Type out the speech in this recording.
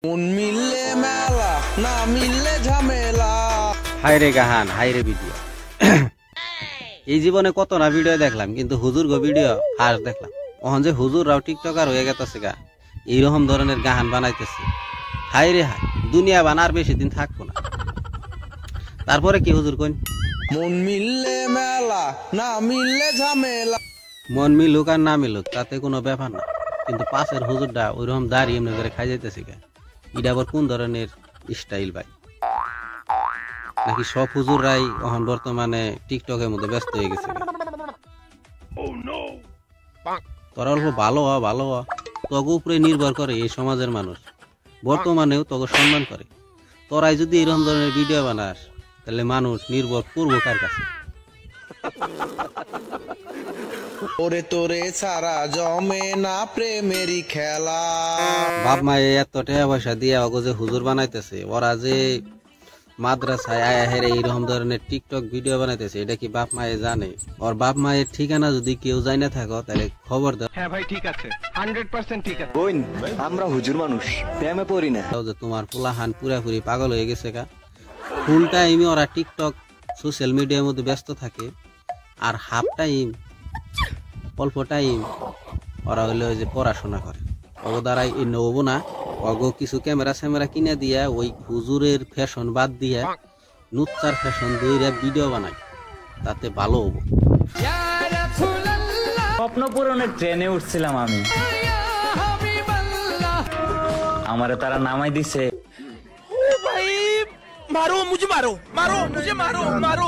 মন মিললে মেলা, না মিললে ঝামেলা। হাইরে গাহান, হাইরে ভিডিও। এই জীবনে কত না ভিডিও দেখলাম, কিন্তু হুজুর গো ভিডিও ফার্স্ট দেখলাম। ওখান যে হুজুররাও টিকটকার হয়ে গেছে গা, এইরকম ধরনের গাহান বানাইতেছে। হাইরে হাই, দুনিয়া বানার বেশি দিন থাকবো না। তারপরে কি হুজুর কইন? মন মিললে মেলা, না মিললে ঝামেলা। মন মিলুক আর না মিলুক তাতে কোনো ব্যাপার না, কিন্তু পাশের হুজুরটা ওইরকম দাঁড়িয়ে এমনি করে খাই যাইতেছে গা। এটা আবার কোন ধরনের স্টাইল ভাই? নাকি সব হুজুররাই এখন বর্তমানে টিকটকের মধ্যে ব্যস্ত হয়ে গেছে? তোরা অল্প ভালো হ, ভালো হ, তগো উপরে নির্ভর করে এই সমাজের মানুষ। বর্তমানেও তগো সম্মান করে। তোরাই যদি এরকম ধরনের ভিডিও বানাস, তাহলে মানুষ নির্ভর করবো কার কাছে? ওরে তোরে ছাড়া জমে না প্রেমেরই খেলা। বাপ মা এত টাকা পয়সা দিয়ে ওগো যে হুজুর বানাইতেছে, ওরা যে মাদ্রাসায় আয়া হেরে এইরকম ধরনের টিকটক ভিডিও বানাইতেছে, এটা কি বাপ মায়ে জানে? ওর বাপ মায়ের ঠিকানা যদি কেউ জানে থাকো, তাহলে খবর দাও। হ্যাঁ ভাই, ঠিক আছে, 100% ঠিক আছে। বোন, আমরা হুজুর মানুষ, প্রেমে পড়ি না। যে তোমার পোলাহান পুরাপুরি পাগল হয়ে গেছে গা। ফুল টাইমে ওরা টিকটক সোশ্যাল মিডিয়ার মধ্যে ব্যস্ত থাকে, আর হাফ টাইম অল্প টাইম ওরা হইলে ওই যে পড়াশোনা করে। ওগো দ্বারাই এই নেবো না, অগো কিছু ক্যামেরা স্যামেরা কিনে দিয়া ওই হুজুরের ফ্যাশন বাদ দিয়া নুচ্চার ফ্যাশন দিয়ে ভিডিও বানায়, তাতে ভালো হবো। স্বপ্ন পূরণের ট্রেনে উঠছিলাম আমি, আমারে তারা নামাই দিছে। मारो मुझे, मारो मुझे, मारो।